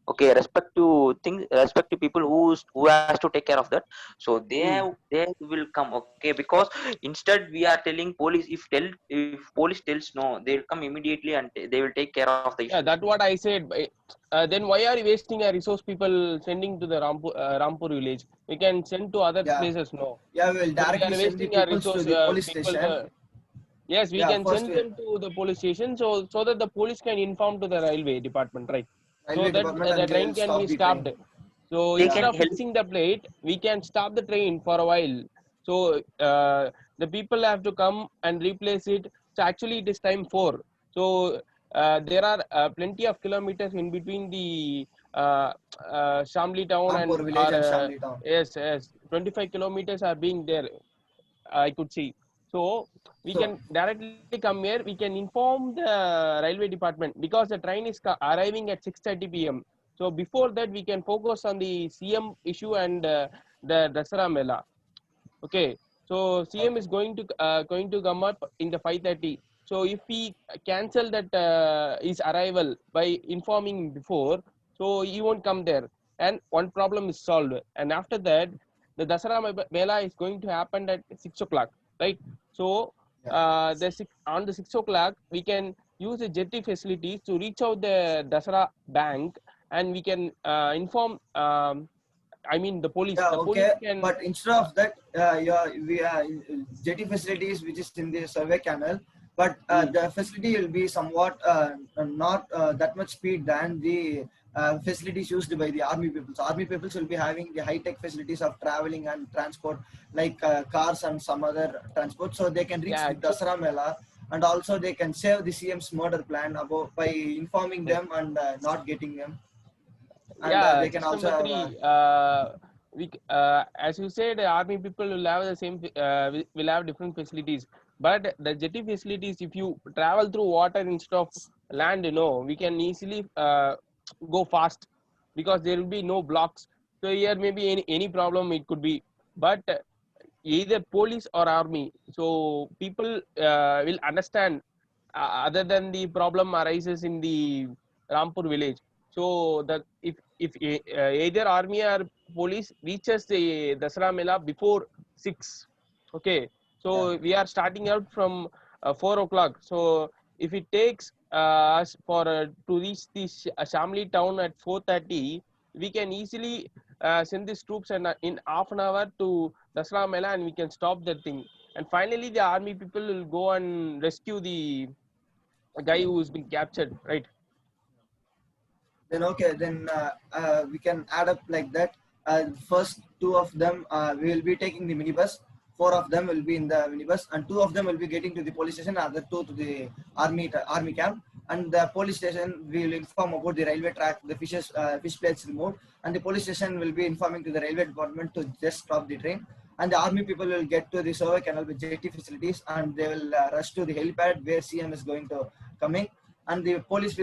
Okay, respect to people who has to take care of that. So they will come. Okay, because instead we are telling police, if police tells no, they will come immediately and they will take care of the issue. Yeah, that's what I said. Then why are you wasting a resource people sending to the Rampur village? We can send to other Yeah, places, no. yeah, we will So we directly are send the wasting our peoples to resource. the police People. station. Yes, we Yeah, can first send them to the police station, so that the police can inform to the railway department, right? So railway that department, the and they train will can be stop the stopped. train. So They Yeah, instead can of help. fixing the plate, we can stop the train for a while. So the people have to come and replace it. So actually, it is time 4. So there are plenty of kilometers in between the Shamli town Rampur and village our and Shamli town. yes, 25 kilometers are being there. I could see. So we So can directly come here. We can inform the railway department because the train is arriving at 6:30 p.m. So before that, we can focus on the CM issue and the Dasara Mela. Okay. So CM okay. is going to come up in the 5:30. So if we cancel that his arrival by informing before, so he won't come there, and one problem is solved. And after that, the Dasara Mela is going to happen at 6 o'clock, right? So Yeah. on the 6 o'clock, we can use the jetty facilities to reach out the Dasara bank, and we can inform. I mean, the police. Yeah, The police okay. can. But instead of that, yeah, we are jetty facilities which is in the survey canal, but Mm. the facility will be somewhat not that much speed than the facilities used by the army people. So army people will be having the high tech facilities of traveling and transport, like cars and some other transport, so they can reach Yeah, the Dasara Mela, and also they can save the CM's murder plan about by informing yes. them and not getting them, and Yeah, they can just also number have. three. As you said, army people will have the same. Will have different facilities, but the jetty facilities, if you travel through water instead of land, we can easily go fast because there will be no blocks. So here maybe any problem it could be, but either police or army. So people will understand. Other than the problem arises in the Rampur village. So that if either army or police reaches the Dasara Mela before 6, okay. Yeah. So we are starting out from 4 o'clock. So if it takes us for to reach the Shamli town at 4:30, we can easily send these troops and in half an hour to Dasara Mela, and we can stop that thing. And finally, the army people will go and rescue the guy who's been captured, right? Then okay, then we can add up like that. First two of them we will be taking the minibus. Four of them will be in the minibus, and two of them will be getting to the police station. Other two to the army camp. And the police station we will inform about the railway track, the fish plates removed, and the police station will be informing to the railway department to just stop the train. And the army people will get to the survey canal with jetty facilities, and they will rush to the helipad where CM is going to coming. And the police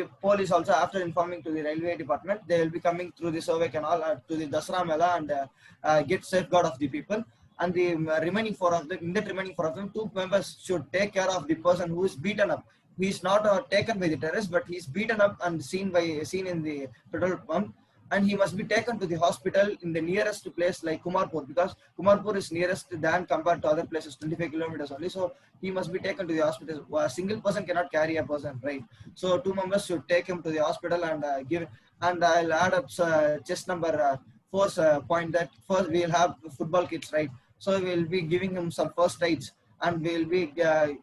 also, after informing to the railway department, they will be coming through the survey canal to the Dasra Mela, and get safeguard of the people. And the remaining four of them, in that remaining four of them, two members should take care of the person who is beaten up. He is not taken by the terrorists, but he is beaten up and seen in the petrol pump, and he must be taken to the hospital in the nearest place like Kumarpur, because Kumarpur is nearest than compared to other places, 25 kilometers only. So he must be taken to the hospital. A single person cannot carry a person, right? So two members should take him to the hospital and give. And I'll add up chest number four point that first we'll have football kits, right? So we'll be giving him some first aids, and we'll be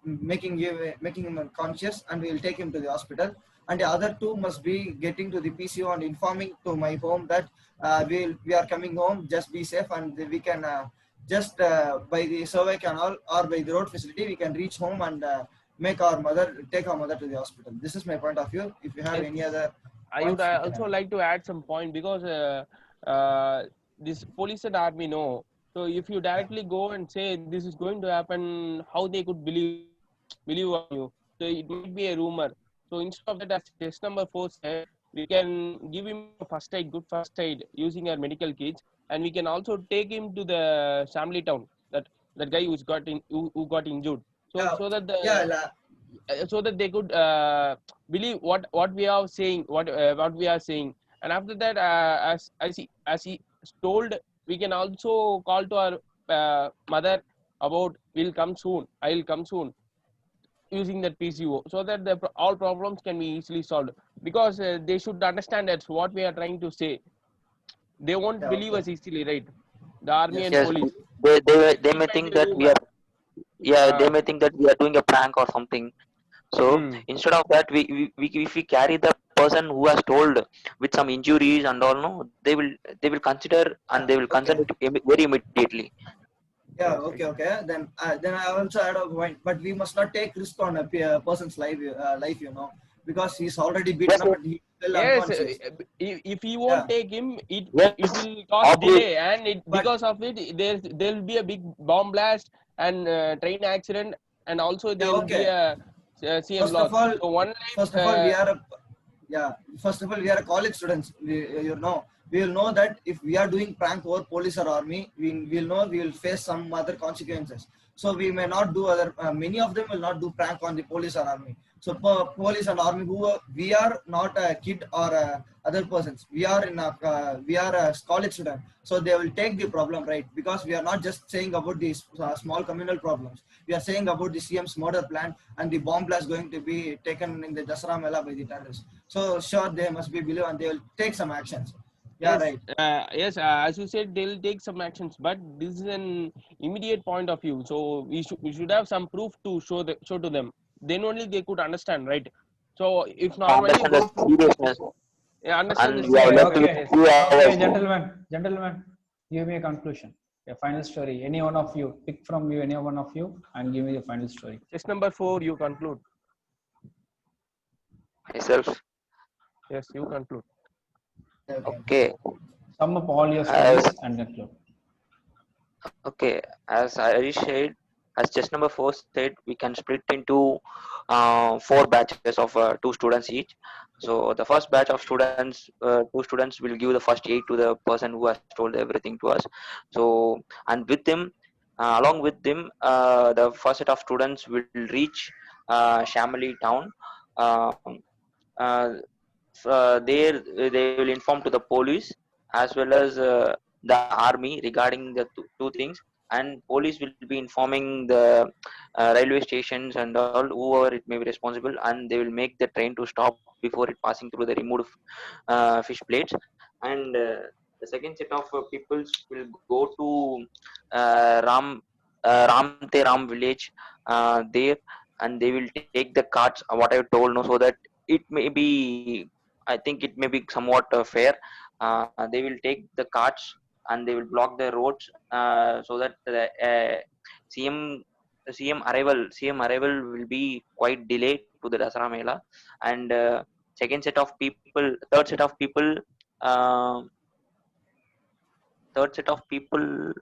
making him conscious, and we'll take him to the hospital. And the other two must be getting to the PCO and informing to my home that we are coming home. Just be safe, and we can just by the survey canal or by the road facility we can reach home and take our mother to the hospital. This is my point of view. If you have Yes, any other I would points, you can also add. like to add some point because this police and army know. So if you Yeah. directly go and say this is going to happen, how they could believe on you? So it might be a rumor. So instead of that, as test number 4 said, we can give him a first aid, good first aid using our medical kits, and we can also take him to the Shamli town. That guy who got injured. So Yeah, so that yeah, so that they could believe what we are saying, what we are saying, And after that, as he told, we can also call to our mother about will come soon. I will come soon using that PCO, so that all problems can be easily solved. Because they should understand that's what we are trying to say. They won't Yeah, believe okay. us easily, right? The army and Yes. Yes, police. they Keep may and think that we remove. are, yeah, they Uh, may think that we are doing a prank or something. So mm, instead of that, we if we carry the person who has told with some injuries and all, no, they will consider and Yeah, they will consider okay. it very immediately. Yeah, yes, okay, okay. Then I also add a point, but we must not take risk on a person's life, because he's already Yes, beaten up yes, and he's still yes. unconscious. If he Yeah, won't take him, it yes, will cause obvious. delay, and but because of it, there will be a big bomb blast and train accident, and also yeah, there will be okay. a CM First of loss. all, So one first life. of all, we are a yeah. First of all, we are a college students. We will know that if we are doing prank over police or army, we will know we will face some other consequences. So we may not do other. Many of them will not do prank on the police or army. So police and army, we are not a kid or other persons. We are a college student. So they will take the problem, right, because we are not just saying about these small communal problems. We are saying about the CM's murder plan and the bomb blast going to be taken in the Dasara Mela by the terrorists. So sure, they must be believed and they will take some actions. Yeah, Yes, right. yes. As you said, they'll take some actions, but this is an immediate point of view. So we should have some proof to show to them. Then only they could understand, right? So if normally Understand the go to seriousness, understand the and we are Okay, left with seriousness. okay, few okay, hours. gentlemen, give me a conclusion, a final story. Any one of you, pick from you, any one of you, and give me the final story. Just number 4, you conclude. Myself. Yes, you conclude. Okay. Okay. Sum up all your As stories and conclude. okay, as I said, as just number four said, we can split into four batches of two students each. So the first batch of students, two students will give the first aid to the person who has told everything to us. So and with them, along with them, the first set of students will reach Shamali town. Um uh, there they will inform to the police as well as the army regarding the two things, and police will be informing the railway stations and all whoever it may be responsible, and they will make the train to stop before it passing through the removed fish plates. And the second set of peoples will go to Ramte Ram village there, and they will take the carts what I told, no, so that it may be, I think it may be somewhat fair. They will take the carts and they will block the roads so that the CM CM arrival will be quite delayed to the Dasara Mela. And second set of people, third set of people, uh, third set of people.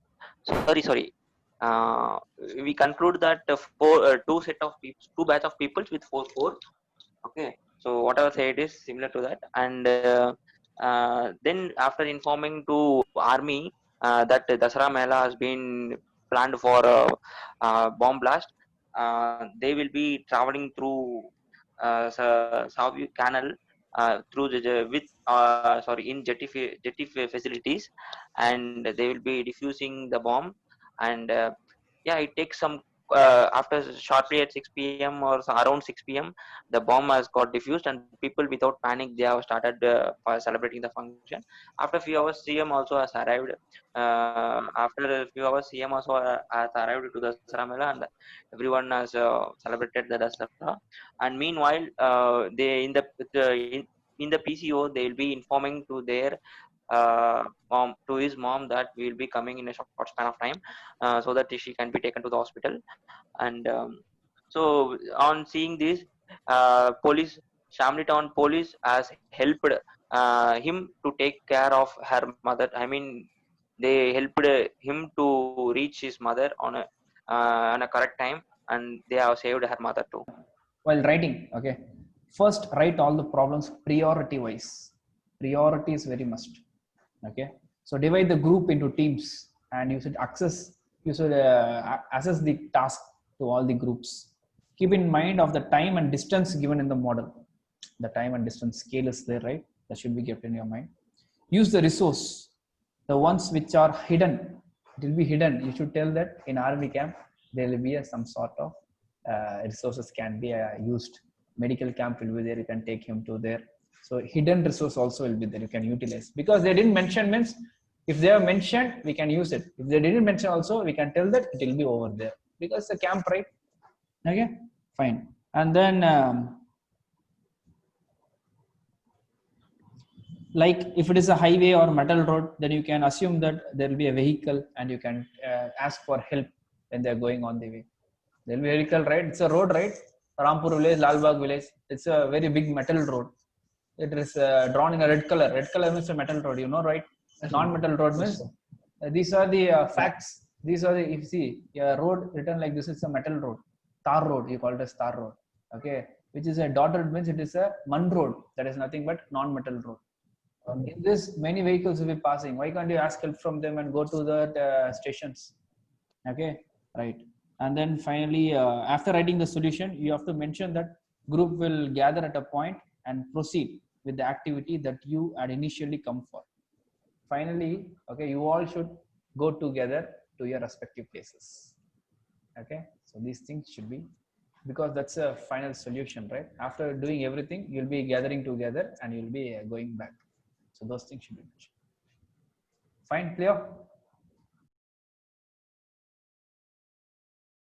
Sorry. Uh, we conclude that two set of people, two batch of people with four. Okay, so whatever said is similar to that. And then after informing to army that Dasara Mela has been planned for bomb blast, they will be traveling through Savyu Canal through with in jetty facilities, and they will be defusing the bomb. And yeah, it takes some after shortly at 6 p.m. or around 6 p.m. the bomb has got diffused, and people without panic they have started celebrating the function. After a few hours CM also has arrived. After a few hours CM also has arrived to the Saramela, and everyone has celebrated the Dasara. And meanwhile they in the PCO they will be informing to their mom, to his mom, that we will be coming in a short span of time, so that she can be taken to the hospital. And so on seeing this, police, Shamli town police has helped him to take care of her mother. I mean, they helped him to reach his mother on a correct time, and they have saved her mother too. While writing, okay, first write all the problems priority wise. Priority is very must. Okay, so divide the group into teams and you should assess the task to all the groups. Keep in mind of the time and distance given in the model. The time and distance scale is there, right? That should be kept in your mind. Use the resource. The ones which are hidden, it will be hidden. You should tell that in army camp there will be some sort of resources can be used. Medical camp will be there. You can take him to there. So hidden resource also will be there. You can utilize, because they didn't mention means if they have mentioned we can use it. If they didn't mention also we can tell that it will be over there because it's a camp, right? Okay, fine. And then like if it is a highway or metal road, then you can assume that there will be a vehicle and you can ask for help when they are going on the way. There will be a vehicle, right? It's a road, right? Rampur village, Lalbagh village, it's a very big metal road. It is drawn in a red color. Red color means a metal road, you know, right? Non-metal road means these are the facts. These are the, if you see a road written like this, is a metal road. Tar road, you call it as tar road. Okay, which is a dotted means it is a mud road. That is nothing but non-metal road. In this, many vehicles will be passing. Why can't you ask help from them and go to the stations? Okay, right. And then finally, after writing the solution, you have to mention that group will gather at a point and proceed with the activity that you had initially come for. Finally, okay, you all should go together to your respective places. Okay, so these things should be, because that's a final solution, right? After doing everything, you'll be gathering together and you'll be going back. So those things should be mentioned. Fine, clear?